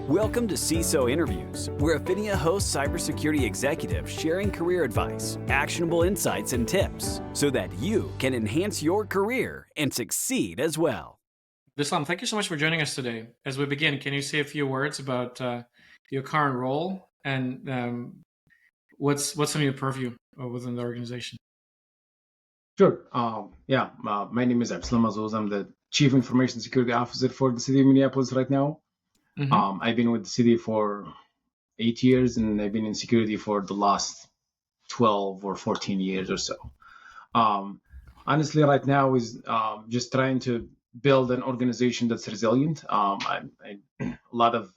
Welcome to CISO Interviews, where Affinia hosts cybersecurity executives sharing career advice, actionable insights, and tips so that you can enhance your career and succeed as well. Abdeslam, thank you so much for joining us today. As we begin, can you say a few words about your current role and what's in your purview within the organization? Sure. My name is Abdeslam Mazouz. I'm the Chief Information Security Officer for the city of Minneapolis right now. Mm-hmm. I've been with the city for 8 years, and I've been in security for the last 12 or 14 years or so. Honestly, right now is just trying to build an organization that's resilient. A lot of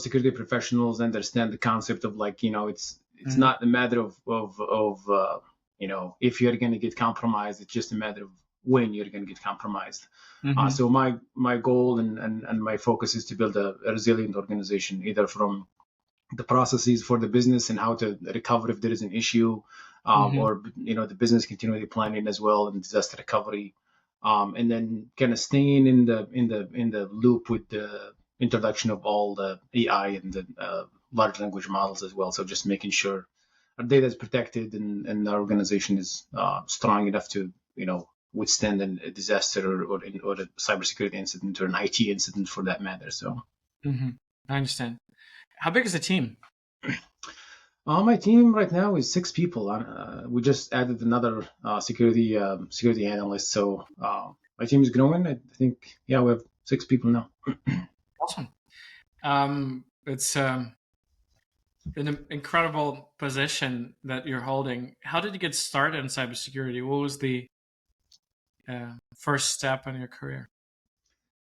security professionals understand the concept of it's Mm-hmm. not a matter of if you're going to get compromised. It's just a matter of when you're going to get compromised. Mm-hmm. So my goal and my focus is to build a resilient organization, either from the processes for the business and how to recover if there is an issue, Mm-hmm. or the business continuity planning as well, and disaster recovery, and then kind of staying in the loop with the introduction of all the AI and the large language models as well. So just making sure our data is protected and our organization is strong enough to withstand a disaster or a cybersecurity incident or an IT incident for that matter. So Mm-hmm. I understand. How big is the team? my team right now is 6 people. We just added another security analyst. So my team is growing. I think we have 6 people now. Awesome. It's an incredible position that you're holding. How did you get started in cybersecurity? What was the first step in your career?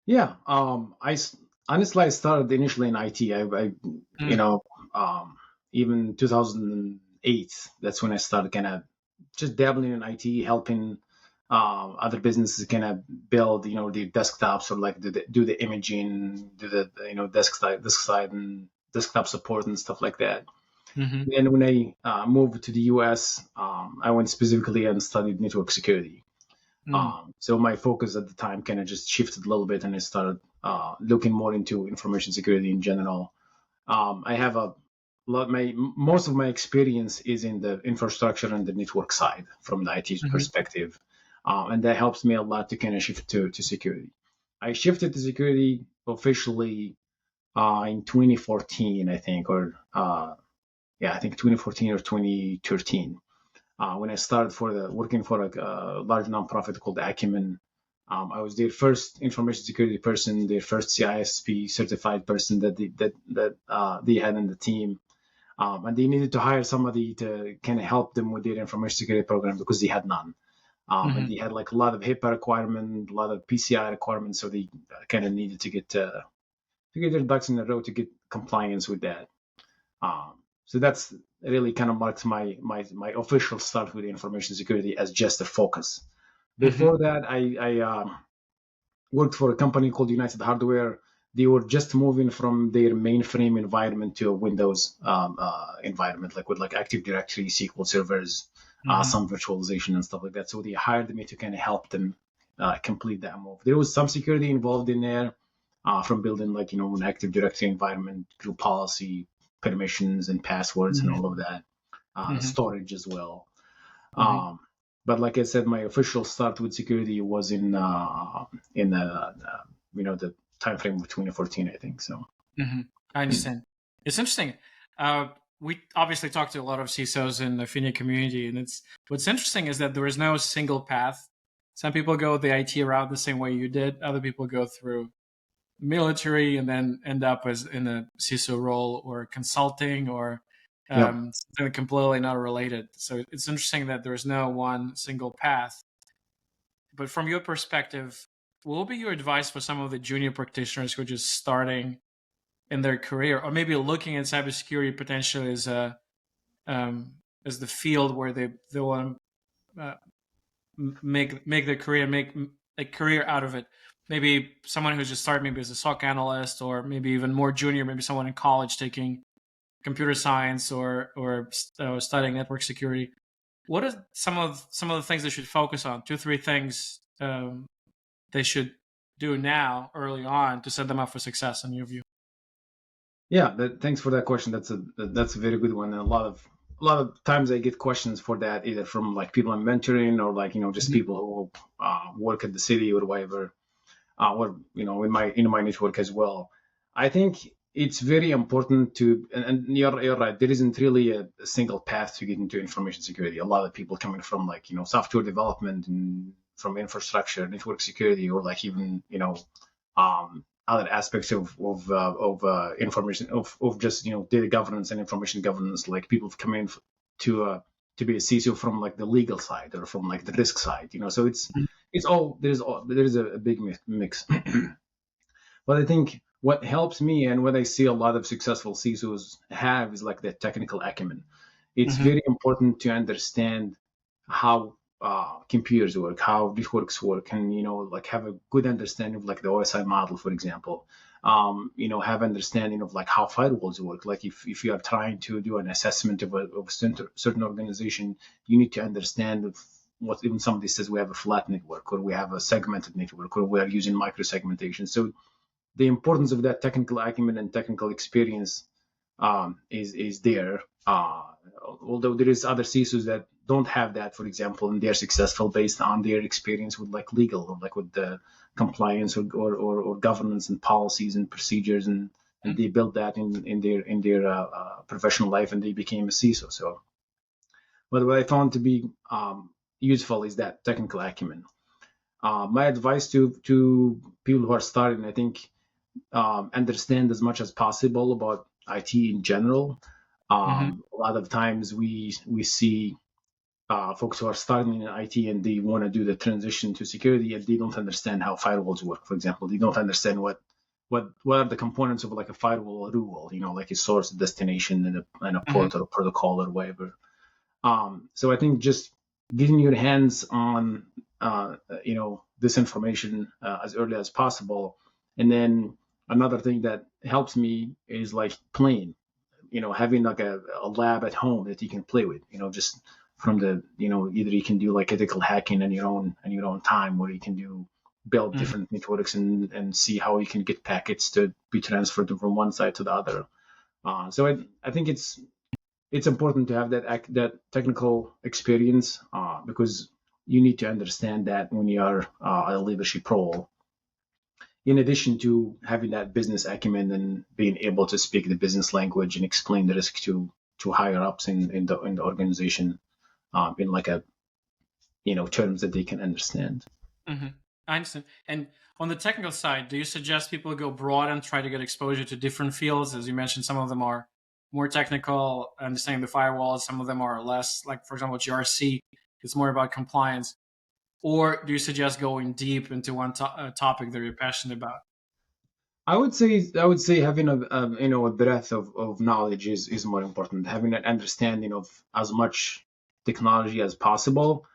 Yeah, honestly, I started initially in IT. Even 2008, that's when I started kind of just dabbling in IT, helping other businesses kind of build, the desktops, or like do the imaging, do the desk side and desktop support and stuff like that. Mm-hmm. And when I moved to the US, I went specifically and studied network security. So my focus at the time kind of just shifted a little bit, and I started looking more into information security in general. I have most of my experience is in the infrastructure and the network side from the IT Mm-hmm. perspective, and that helps me a lot to kind of shift to security. I shifted to security officially in 2014, I think, or I think 2014 or 2013. When I started working for a large nonprofit called Acumen. I was their first information security person, their first CISP certified person that they had in the team, and they needed to hire somebody to kind of help them with their information security program because they had none, Mm-hmm. and they had like a lot of HIPAA requirement, a lot of PCI requirements, so they kind of needed to get their ducks in a row to get compliance with that. So that's really kind of marks my official start with information security as just a focus. Before that, I worked for a company called United Hardware. They were just moving from their mainframe environment to a Windows environment, like with Active Directory, SQL servers, Mm-hmm. some virtualization and stuff like that. So they hired me to kind of help them complete that move. There was some security involved in there, from building an Active Directory environment, group policy, permissions and passwords, and all of that, Mm-hmm. storage as well. Mm-hmm. But like I said, my official start with security was in the time frame of 2014, I think. So Mm-hmm. I understand. It's interesting. We obviously talk to a lot of CISOs in the Affinia community, and what's interesting is that there is no single path. Some people go the IT route the same way you did. Other people go through military and then end up as in a CISO role or consulting or something completely not related. So it's interesting that there's no one single path. But from your perspective, what would be your advice for some of the junior practitioners who are just starting in their career, or maybe looking at cybersecurity potentially as the field where they want to make their career, make a career out of it? Maybe someone who's just started, maybe as a SOC analyst, or maybe even more junior, maybe someone in college taking computer science or studying network security. What are some of the things they should focus on? 2, 3 things they should do now early on to set them up for success in your view? Yeah, thanks for that question. That's a very good one. And a lot of times I get questions for that either from like people I'm mentoring or like just Mhm. people who work at the city or whatever, or in my network as well. I think it's very important to, and you're right. There isn't really a single path to get into information security. A lot of people coming from like software development and from infrastructure, network security, or like even other aspects of information of just data governance and information governance. Like people come in to to be a CISO from like the legal side or from like the risk side. So it's all there's a big mix. But I think what helps me and what I see a lot of successful CISOs have is like the technical acumen. It's Mhm. very important to understand how computers work, how networks work, and like have a good understanding of like the OSI model, for example. Have understanding of like how firewalls work. Like if you are trying to do an assessment of a certain organization, you need to understand what even somebody says we have a flat network or we have a segmented network or we are using microsegmentation. So the importance of that technical acumen and technical experience is there. Although there is other CISOs that don't have that, for example, and they're successful based on their experience with like legal or like with the compliance or governance and policies and procedures, and they built that in their professional life and they became a CISO. So, but what I found to be useful is that technical acumen. My advice to people who are starting, I think, understand as much as possible about IT in general. Mhm. A lot of times we see folks who are starting in IT and they want to do the transition to security and they don't understand how firewalls work. For example, they don't understand what are the components of like a firewall or rule, like a source, a destination, and a Mhm. port or a protocol or whatever. So I think just getting your hands on this information as early as possible, and then another thing that helps me is like playing, having like a lab at home that you can play with, just from the either you can do like ethical hacking in your own time, where you can build Mhm. different networks and see how you can get packets to be transferred from one side to the other. So I think it's important to have that technical experience because you need to understand that when you are a leadership role, in addition to having that business acumen and being able to speak the business language and explain the risk to higher ups in the organization in like a terms that they can understand. Mhm. I understand. And on the technical side, do you suggest people go broad and try to get exposure to different fields? As you mentioned, some of them are more technical, understanding the firewalls. Some of them are less, like for example, GRC. It's more about compliance. Or do you suggest going deep into one topic that you're passionate about? I would say having a breadth of knowledge is more important. Having an understanding of as much technology as possible.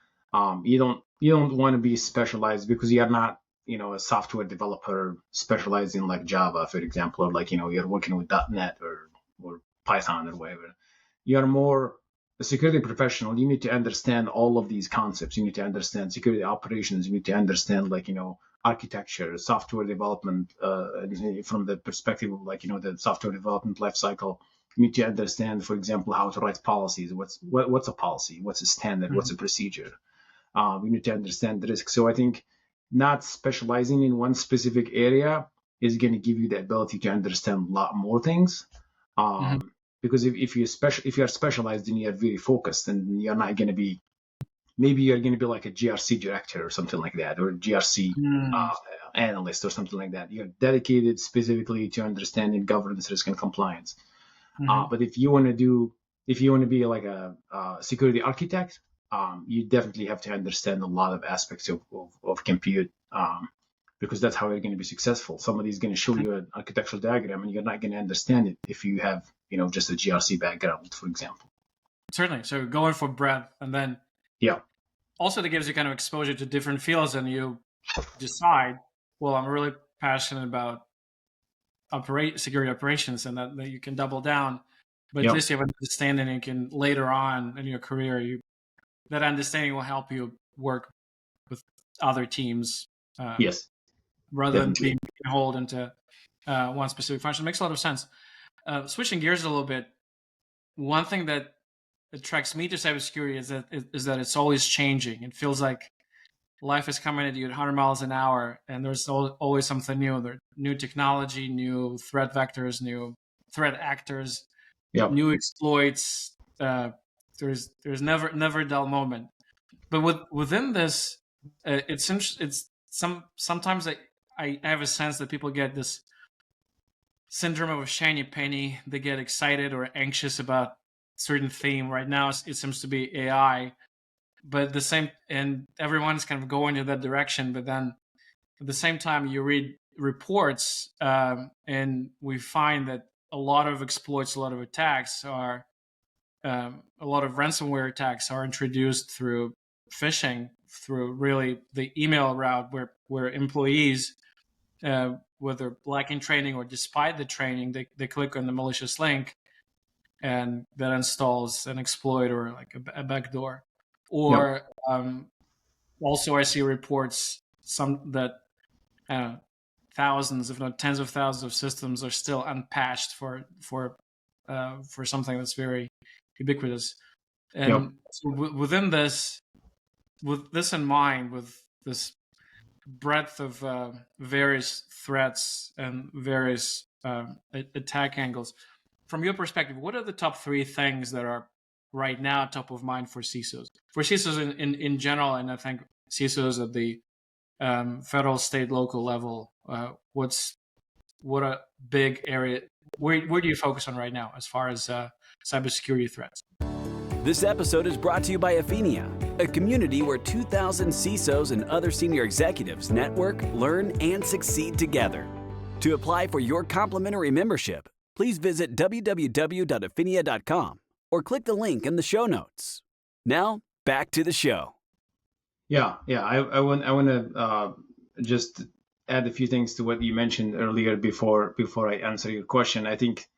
You don't want to be specialized because you're not a software developer specialized in like Java, for example, or like you're working with .NET or Python or whatever. You're more a security professional. You need to understand all of these concepts. You need to understand security operations. You need to understand like architecture, software development from the perspective of like the software development lifecycle. You need to understand, for example, how to write policies. What's a policy? What's a standard? What's Mhm. a procedure? We need to understand the risk. So I think not specializing in one specific area is going to give you the ability to understand a lot more things. Mhm. Because if you're specialized, then you're very focused, and you're not going to be maybe you're going to be like a GRC director or something like that, or a GRC Mm. analyst or something like that. You're dedicated specifically to understanding governance, risk, and compliance. Mhm. But if you want to be like a security architect, you definitely have to understand a lot of aspects of compute. Because that's how you're going to be successful. Somebody's going to show you an architectural diagram, and you're not going to understand it if you have, just a GRC background, for example. Certainly. So going for breadth, and then Yeah. also that gives you kind of exposure to different fields, and you decide, well, I'm really passionate about security operations, and that you can double down. But at Yeah. least you have an understanding, and you can later on in your career, that understanding will help you work with other teams. Yes. rather than Definitely. being beholden to one specific function. It makes a lot of sense. Switching gears a little bit, one thing that attracts me to cybersecurity is that it's always changing. It feels like life is coming at you at 100 miles an hour, and there's always something new. There new technology, new threat vectors, new threat actors, Yep. new exploits. There's never a dull moment. But within this, it's sometimes I have a sense that people get this syndrome of a shiny penny. They get excited or anxious about certain theme. Right now, it seems to be AI, but the same, and everyone's kind of going in that direction. But then at the same time, you read reports, and we find that a lot of exploits, a lot of attacks are, a lot of ransomware attacks are introduced through phishing, through really the email route, where employees, whether lacking training or despite the training, they click on the malicious link, and that installs an exploit or like a backdoor. Yep. Or also, I see reports some that thousands, if not tens of thousands, of systems are still unpatched for something that's very ubiquitous. Yep. And so within this, with this in mind, with this breadth of various threats and various attack angles, from your perspective, what are the top three things that are right now top of mind for CISOs? For CISOs in general, and I think CISOs at the federal, state, local level, what a big area? Where do you focus on right now as far as cybersecurity threats? This episode is brought to you by Afinia, a community where 2,000 CISOs and other senior executives network, learn, and succeed together. To apply for your complimentary membership, please visit www.afinia.com or click the link in the show notes. Now, back to the show. Yeah. I want to just add a few things to what you mentioned earlier before I answer your question. I think,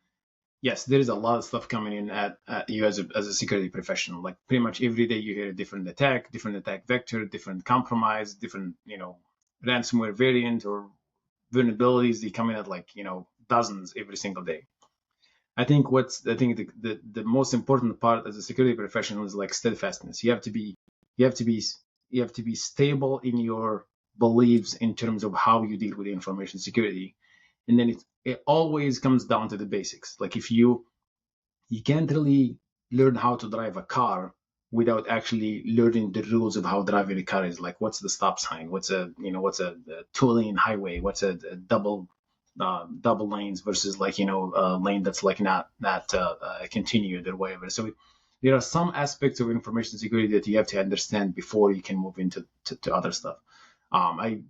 yes, there is a lot of stuff coming in at you as a security professional. Like pretty much every day you hear a different attack vector, different compromise, different ransomware variant or vulnerabilities. They come in at dozens every single day. I think the most important part as a security professional is like steadfastness. You have to be stable in your beliefs in terms of how you deal with information security. And then it always comes down to the basics. Like if you can't really learn how to drive a car without actually learning the rules of how driving a car is. Like what's the stop sign? What's a two-lane highway? What's a double lanes versus a lane that's like not continued or whatever. So there are some aspects of information security that you have to understand before you can move into to other stuff. I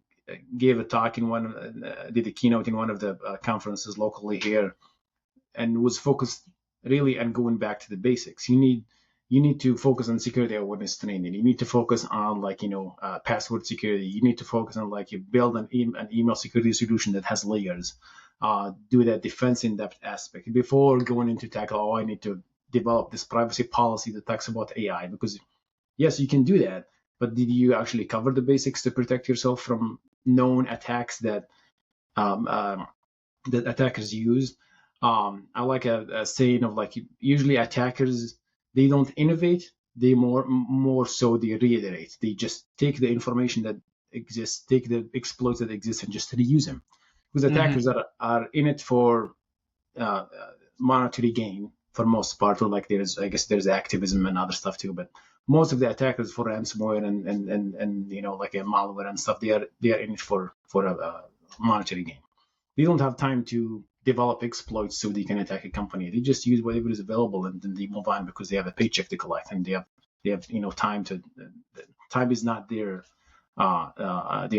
gave a talk did a keynote in one of the conferences locally here, and was focused really on going back to the basics. You need to focus on security awareness training. You need to focus on password security. You need to focus on you build an email security solution that has layers. Do that defense in-depth aspect before going into tackle. I need to develop this privacy policy that talks about AI, because yes, you can do that, but did you actually cover the basics to protect yourself from known attacks that that attackers use? I like a saying of usually attackers, they don't innovate, they more so they reiterate. They just take the information that exists, take the exploits that exist, and just reuse them. Because attackers are in it for monetary gain for most part, or there's activism and other stuff too, but most of the attackers for ransomware and a malware and stuff, they are in it for a monetary gain. They don't have time to develop exploits so they can attack a company. They just use whatever is available and then they move on because they have a paycheck to collect, and they have time to. Time is not their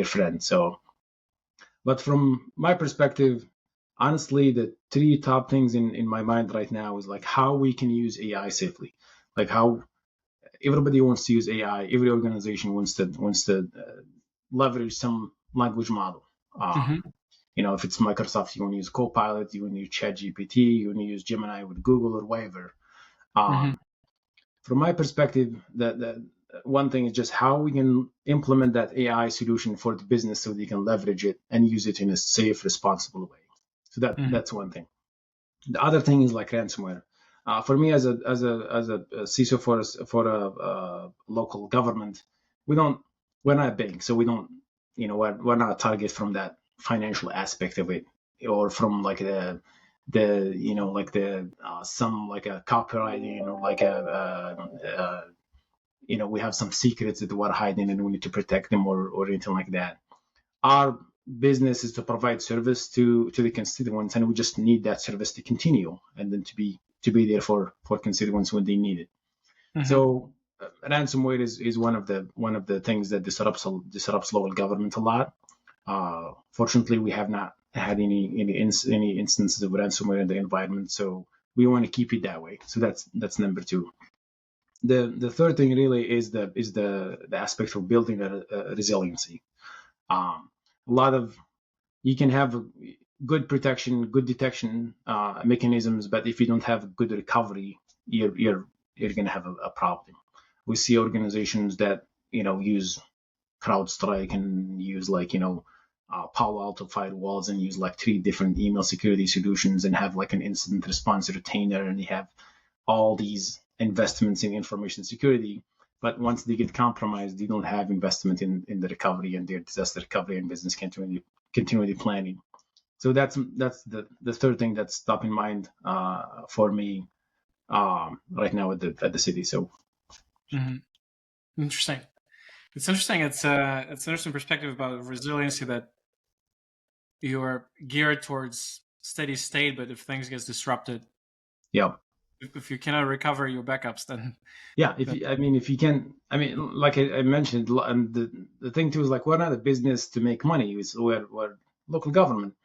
friend. So, but from my perspective, honestly, the three top things in my mind right now is how we can use AI safely. How everybody wants to use AI. Every organization wants to leverage some language model. If it's Microsoft, you want to use Copilot, you want to use ChatGPT, you want to use Gemini with Google or whatever. From my perspective, that one thing is just how we can implement that AI solution for the business so they can leverage it and use it in a safe, responsible way. So that's one thing. The other thing is like ransomware. For me, as a CISO for a local government, we're not a bank, so we don't, we're not a target from that financial aspect of it, or from like some like a copywriting, or like we have some secrets that we're hiding and we need to protect them, or anything like that. Our business is to provide service to the constituents, and we just need that service to continue, and then to be there for constituents when they need it. Mm-hmm. So ransomware is one of the things that disrupts local government a lot. Fortunately, we have not had any instances of ransomware in the environment, so we want to keep it that way. So that's number two. The third thing really is the aspect of building a resiliency. A lot of, you can have good protection, good detection mechanisms, but if you don't have good recovery, you're going to have a problem. We see organizations that use CrowdStrike and use Palo Alto firewalls and use like 3 different email security solutions and have like an incident response retainer, and they have all these investments in information security. But once they get compromised, they don't have investment in the recovery and their disaster recovery and business continuity planning. So that's the third thing that's top in mind for me right now at the city. So interesting. It's interesting. It's an interesting perspective about resiliency, that you are geared towards steady state, but if things get disrupted, if you cannot recover your backups, then if you can, like I mentioned, and the thing too is like, we're not a business to make money. We're local government.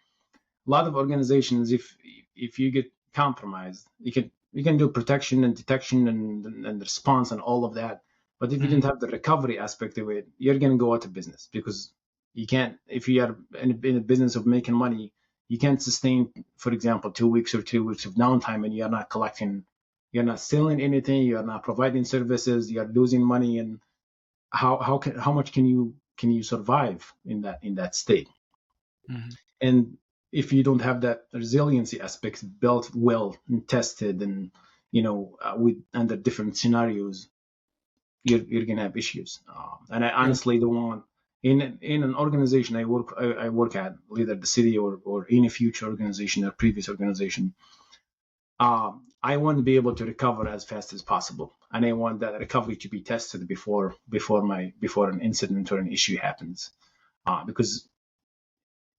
A lot of organizations, if you get compromised, you can do protection and detection and response and all of that. But if you didn't have the recovery aspect of it, you're going to go out of business, because you can't, if you are in a business of making money, you can't sustain, for example, 2 weeks or 3 weeks of downtime, and you're not collecting, you're not selling anything, you're not providing services, you're losing money. And how much can you survive in that state? Mm-hmm. And if you don't have that resiliency aspect built well and tested, and under different scenarios, you're gonna have issues. And I honestly don't want, in an organization I work at, either the city or any future organization or previous organization, I want to be able to recover as fast as possible, and I want that recovery to be tested before an incident or an issue happens, because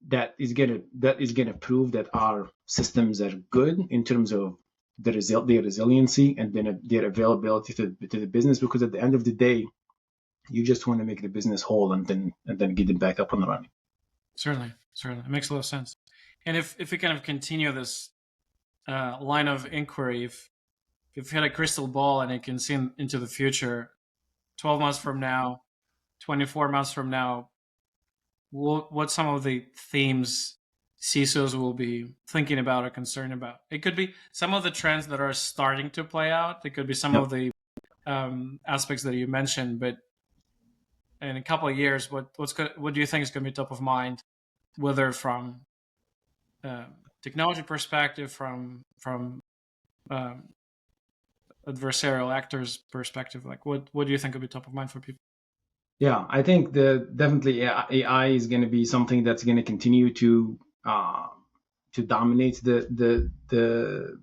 that is gonna prove that our systems are good in terms of their resiliency and then their availability to the business. Because at the end of the day, you just want to make the business whole and then get it back up and running. Certainly, it makes a lot of sense. And if we kind of continue this line of inquiry, if you had a crystal ball and you can see into the future, 12 months from now, 24 months from now, what some of the themes CISOs will be thinking about or concerned about? It could be some of the trends that are starting to play out. It could be some of the aspects that you mentioned. But in a couple of years, what do you think is going to be top of mind, whether from technology perspective, from adversarial actors perspective? Like, what do you think will be top of mind for people? Yeah, I think definitely AI is going to be something that's going to continue to dominate the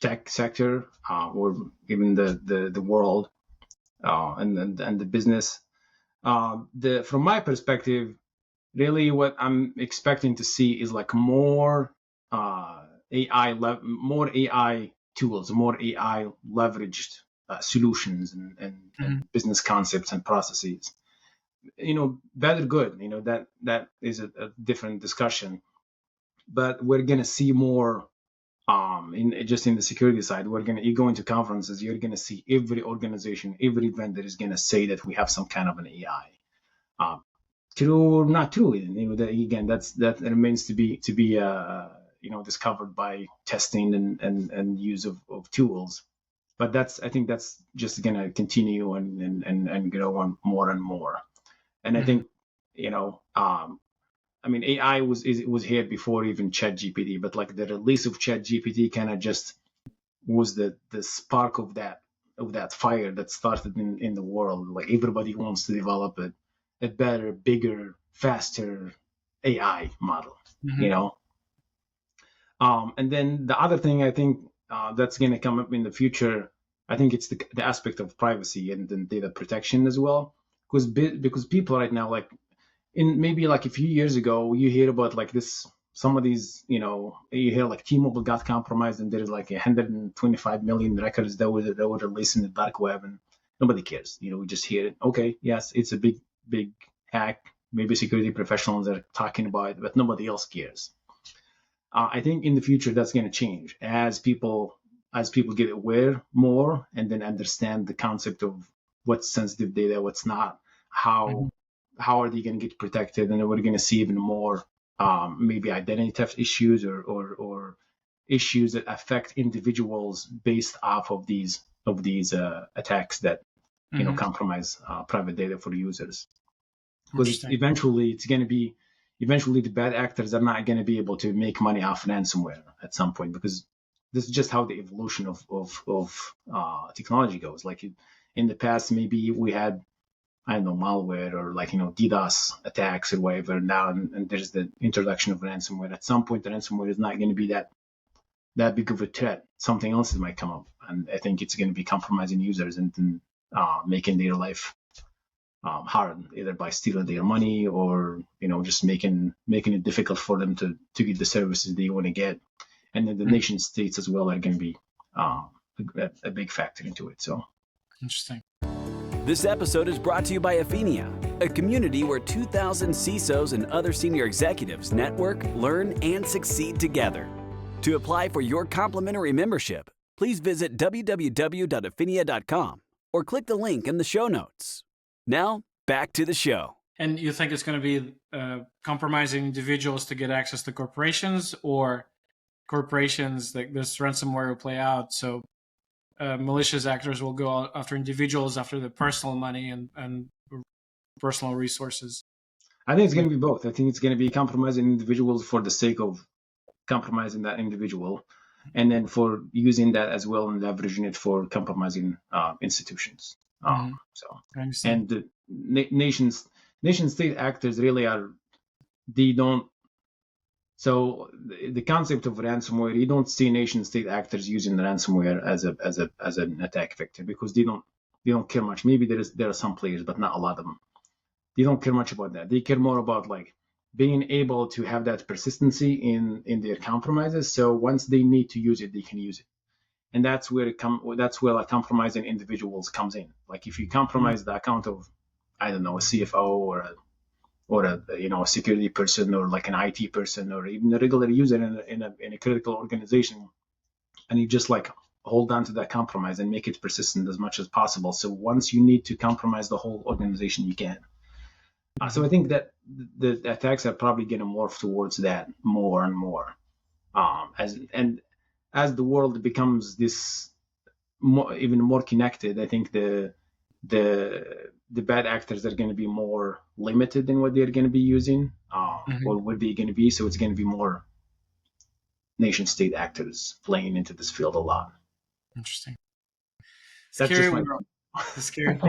tech sector, or even the world, and the business. From my perspective, really what I'm expecting to see is like more AI tools, more AI leveraged solutions and business concepts and processes. Bad or good, that is a different discussion. But we're gonna see more in the security side. You go into conferences, you're gonna see every organization, every vendor is gonna say that we have some kind of an AI. True or not true? That remains to be discovered by testing and use of tools. but I think that's just going to continue and grow on more and more. And I think, I mean, AI was here before even ChatGPT, but like the release of ChatGPT kind of just was the spark of that fire that started in the world. Like everybody wants to develop a better, bigger, faster AI model, you know. And then the other thing I think that's going to come up in the future, I think it's the aspect of privacy and then data protection as well, because people right now, like in maybe like a few years ago, you hear about like some of these, you hear like T-Mobile got compromised and there's like 125 million records that were released in the dark web, and nobody cares. We just hear it. Okay, yes, it's a big hack. Maybe security professionals are talking about it, but nobody else cares. I think in the future that's going to change as people get aware more and then understand the concept of what's sensitive data, what's not, how are they going to get protected, and then we're going to see even more maybe identity theft issues or issues that affect individuals based off of these attacks that compromise private data for users. Because eventually the bad actors are not going to be able to make money off ransomware at some point, because this is just how the evolution of technology goes. Like in the past, maybe we had, I don't know, malware or like, DDoS attacks or whatever. Now, and there's the introduction of ransomware. At some point, the ransomware is not going to be that big of a threat. Something else might come up. And I think it's going to be compromising users and making their life hard, either by stealing their money or, just making it difficult for them to get the services they want to get. And then the nation states as well are going to be a big factor into it. So interesting. This episode is brought to you by Afinia, a community where 2,000 CISOs and other senior executives network, learn, and succeed together. To apply for your complimentary membership, please visit www.afinia.com or click the link in the show notes. Now, back to the show. And you think it's going to be compromising individuals to get access to corporations, or corporations, like this ransomware will play out, so malicious actors will go after individuals, after the personal money and personal resources? I think it's going to be both. I think it's going to be compromising individuals for the sake of compromising that individual, and then for using that as well and leveraging it for compromising institutions. So, and the nation state actors really so the concept of ransomware, you don't see nation state actors using ransomware as an attack vector, because they don't care much. Maybe there are some players, but not a lot of them. They don't care much about that. They care more about like being able to have that persistency in their compromises. So once they need to use it, they can use it. And that's where like compromising individuals comes in. Like if you compromise the account of, I don't know, a CFO or a security person or like an IT person or even a regular user in a critical organization, and you just like hold on to that compromise and make it persistent as much as possible. So once you need to compromise the whole organization, you can. So I think that the attacks are probably going to morph towards that more and more. As the world becomes even more connected, I think the bad actors are going to be more limited in what they're going to be using or what they're going to be. So it's going to be more nation state actors playing into this field a lot. Interesting. That's scary just world. The scary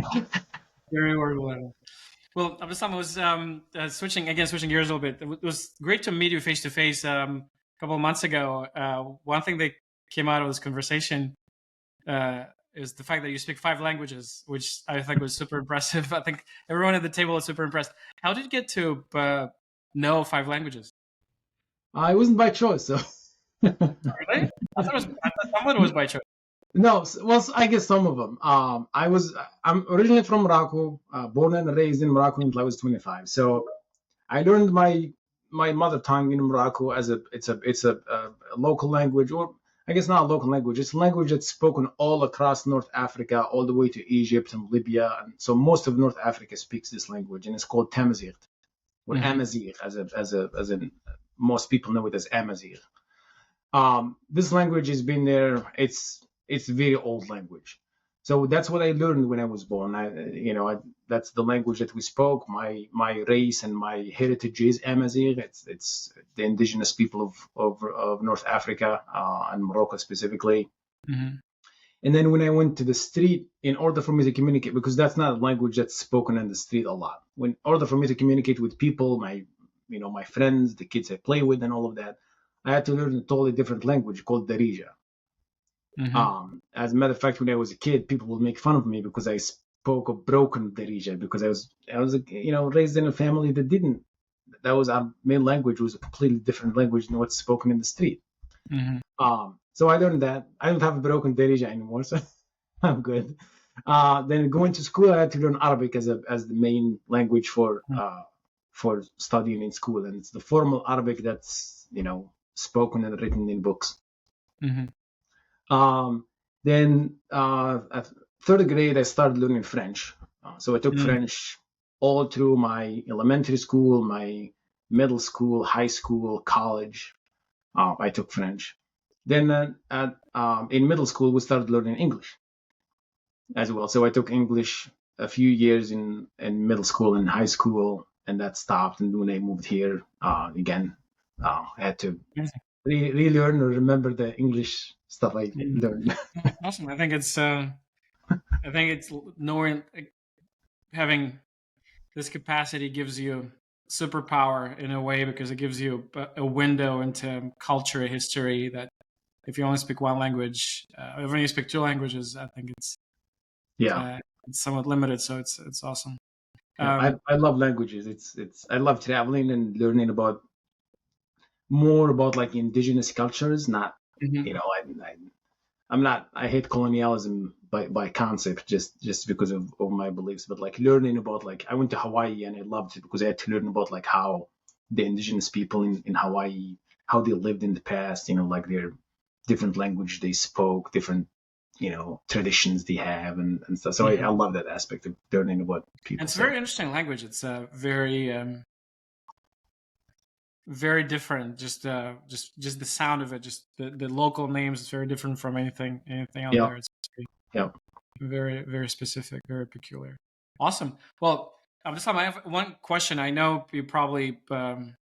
world. Well, Abdeslam was switching gears a little bit. It was great to meet you face to face a couple of months ago. One thing that came out of this conversation is the fact that you speak 5 languages, which I think was super impressive. I think everyone at the table was super impressed. How did you get to know 5 languages? It wasn't by choice. So. Really? I thought someone was by choice. No, well, I guess some of them. I'm originally from Morocco, born and raised in Morocco until I was 25. So I learned my mother tongue in Morocco as it's a local language, or I guess not a local language. It's a language that's spoken all across North Africa, all the way to Egypt and Libya, and so most of North Africa speaks this language, and it's called Tamazight, or Amazigh, as in most people know it as Amazigh. This language has been there. it's a very old language. So that's what I learned when I was born. That's the language that we spoke. My race and my heritage is Amazigh. It's the indigenous people of North Africa and Morocco specifically. Mm-hmm. And then when I went to the street, in order for me to communicate, because that's not a language that's spoken in the street a lot. In order for me to communicate with people, my friends, the kids I play with, and all of that, I had to learn a totally different language called Darija. Mm-hmm. As a matter of fact, when I was a kid, people would make fun of me because I spoke a broken Darija, because I was raised in a family that didn't. That was our main language, was a completely different language than what's spoken in the street. Mm-hmm. So I learned that. I don't have a broken Darija anymore, so I'm good. Then going to school, I had to learn Arabic as the main language for studying in school, and it's the formal Arabic that's spoken and written in books. Mm-hmm. Then at third grade, I started learning French. So I took French all through my elementary school, my middle school, high school, college. I took French. Then in middle school, we started learning English as well. So I took English a few years in middle school and high school, and that stopped. And when I moved here again, I had to relearn or remember the English stuff I learned. Awesome. I think it's knowing, having this capacity gives you superpower in a way, because it gives you a window into culture, history, that if you only speak one language, if you speak two languages, I think it's somewhat limited. So it's awesome. I love languages. I love traveling and learning more about like indigenous cultures. Not I hate colonialism by concept, just because of my beliefs, but like learning about, like, I went to Hawaii and I loved it because I had to learn about like how the indigenous people in Hawaii, how they lived in the past, like their different language they spoke, different traditions they have and stuff. So I love that aspect of learning about people. It's a very interesting language. It's very different. Just the sound of it, just the local names is very different from anything out there. It's very, very specific, very peculiar. Awesome. Well, Abdeslam, I have one question. I know you probably, and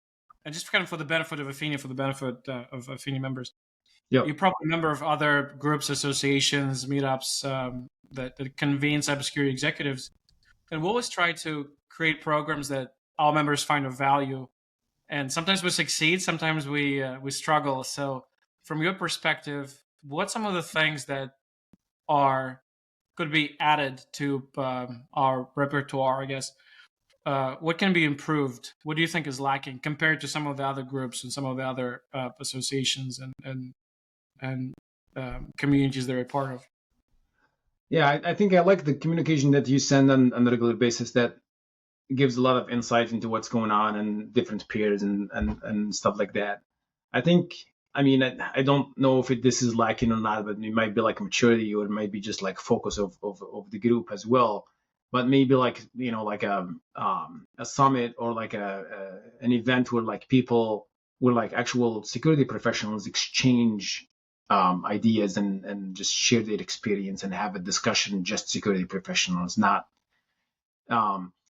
just kind of for the benefit of Affinia, for the benefit of Affinia members, you're probably a member of other groups, associations, meetups that convene cybersecurity executives, and we always try to create programs that all members find of value. And sometimes we succeed, sometimes we struggle. So, from your perspective, what's some of the things that could be added to our repertoire? I guess what can be improved? What do you think is lacking compared to some of the other groups and some of the other associations and communities they're a part of? Yeah, I think I like the communication that you send on a regular basis. That gives a lot of insight into what's going on and different peers and stuff like that. I think, I don't know if this is lacking or not, but it might be like maturity, or it might be just like focus of the group as well. But maybe like like a summit, or like an event where like people, where like actual security professionals exchange ideas and just share their experience and have a discussion. Just security professionals, not.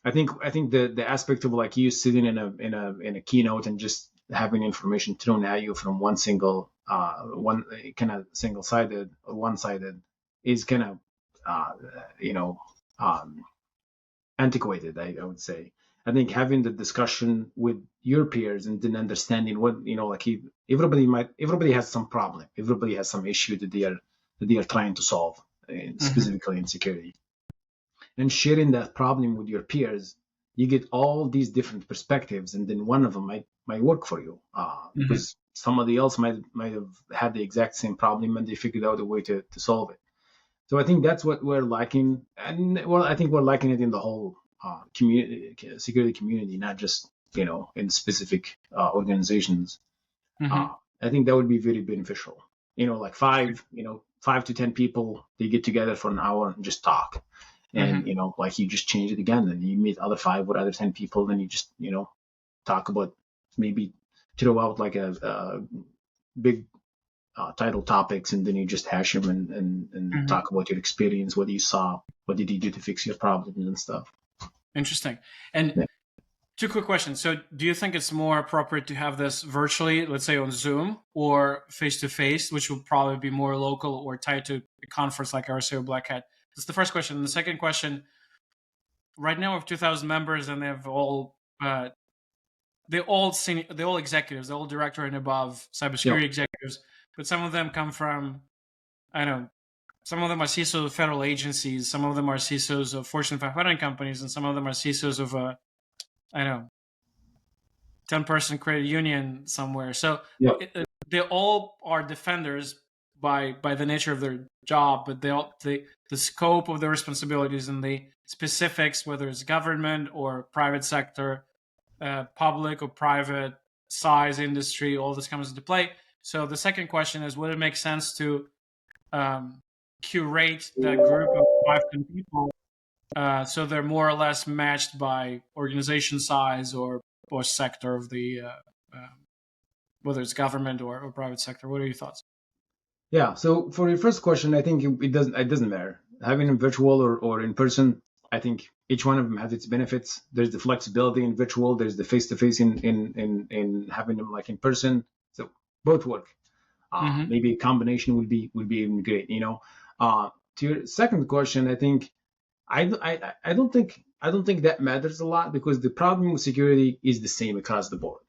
I think the aspect of like you sitting in a keynote and just having information thrown at you from one kind of single-sided or one-sided is kind of antiquated, I would say. I think having the discussion with your peers and then understanding what like everybody has some problem, everybody has some issue that they are trying to solve, specifically in security. And sharing that problem with your peers, you get all these different perspectives, and then one of them might work for you, because somebody else might have had the exact same problem and they figured out a way to solve it. So I think that's what we're lacking, and I think we're lacking it in the whole security community, not just in specific organizations. I think that would be very beneficial. Like 5 to 10 people, they get together for an hour and just talk. And like you just change it again, and you meet other 5 or other 10 people, then you just talk about, maybe throw out like a big title topics, and then you just hash them and talk about your experience, what you saw, what did you do to fix your problems and stuff. Interesting. And two quick questions. So do you think it's more appropriate to have this virtually, let's say on Zoom, or face-to-face, which would probably be more local or tied to a conference like RSA or Black Hat? That's the first question. And the second question, right now we have 2,000 members, and they have all executives, they're all director and above cybersecurity executives, but some of them come from, I don't know, some of them are CISOs of federal agencies, some of them are CISOs of Fortune 500 companies, and some of them are CISOs of a, I don't know, 10-person credit union somewhere. So they all are defenders by the nature of their job, but the scope of their responsibilities and the specifics, whether it's government or private sector, public or private, size, industry, all this comes into play. So the second question is, would it make sense to curate that group of 5-10 people so they're more or less matched by organization size or sector of the, whether it's government or private sector? What are your thoughts? Yeah. So for your first question, I think it doesn't matter having them virtual or in person. I think each one of them has its benefits. There's the flexibility in virtual. There's the face-to-face in having them like in person. So both work. Maybe a combination would be even great. To your second question, I think I don't think that matters a lot, because the problem with security is the same across the board.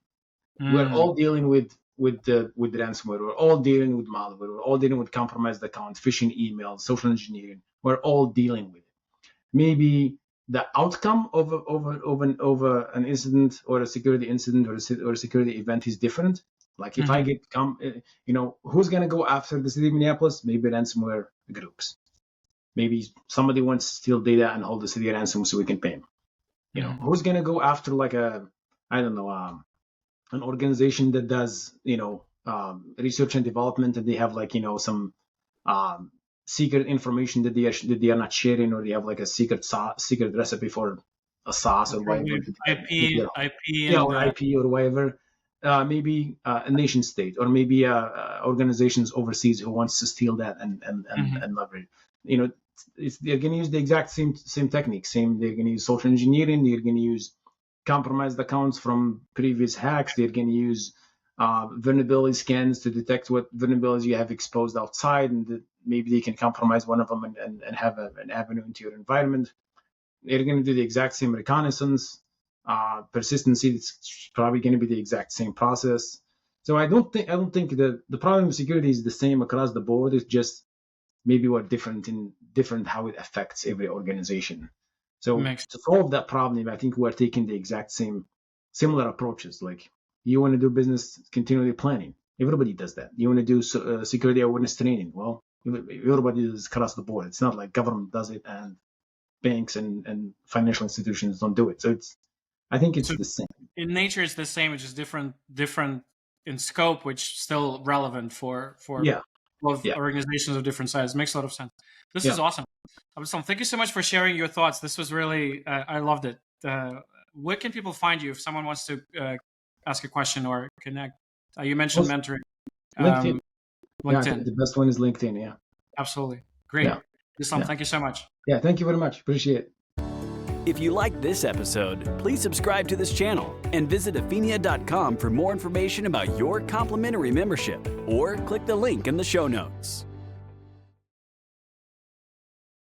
We're all dealing with the ransomware. We're all dealing with malware. We're all dealing with compromised accounts, phishing emails, social engineering. We're all dealing with it. Maybe the outcome of an incident or a security incident or a security event is different. Like if I get who's going to go after the city of Minneapolis? Maybe ransomware groups. Maybe somebody wants to steal data and hold the city ransom so we can pay them. Who's going to go after like an organization that does research and development, and they have like some secret information that they are not sharing, or they have like a secret recipe for a sauce or whatever. IP or whatever. Maybe a nation state, or maybe organizations overseas who wants to steal that and leverage. They're going to use the exact same techniques. They're going to use social engineering. They're going to use compromised accounts from previous hacks. They're going to use vulnerability scans to detect what vulnerabilities you have exposed outside, and maybe they can compromise one of them and have an avenue into your environment. They're going to do the exact same reconnaissance. Persistency, it's probably going to be the exact same process. So I don't think the problem with security is the same across the board. It's just maybe we're different how it affects every organization. So to solve that problem, I think we're taking the exact similar approaches. Like, you want to do business continuity planning. Everybody does that. You want to do security awareness training. Well, everybody does across the board. It's not like government does it and banks and financial institutions don't do it. So I think it's the same. In nature, it's the same. It's just different in scope, which still relevant for organizations of different sizes. Makes a lot of sense. This is awesome. Abdeslam, thank you so much for sharing your thoughts. This was really, I loved it. Where can people find you if someone wants to ask a question or connect? You mentioned mentoring. LinkedIn. LinkedIn. Yeah, the best one is LinkedIn. Yeah. Absolutely. Great. Abdeslam, thank you so much. Yeah, thank you very much. Appreciate it. If you liked this episode, please subscribe to this channel and visit Afinia.com for more information about your complimentary membership, or click the link in the show notes.